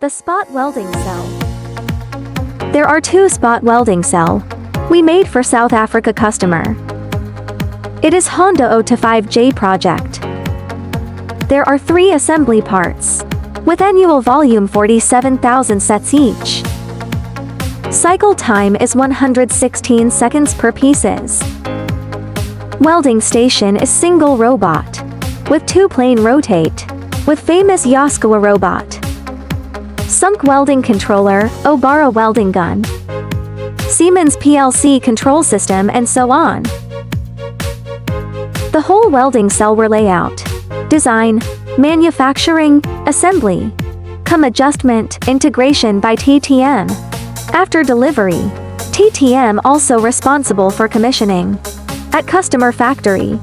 The spot welding cell. There are two spot welding cell we made for South Africa customer. It is Honda 0-5J project. There are 3 assembly parts, with annual volume 47,000 sets each. Cycle time is 116 seconds per pieces. Welding station is single robot, with 2 plane rotate, with famous Yaskawa robot. Sunke welding controller, Obara welding gun, Siemens PLC control system and so on. The whole welding cell were layout, design, manufacturing, assembly, adjustment, integration by TTM. After delivery, TTM also responsible for commissioning at customer factory.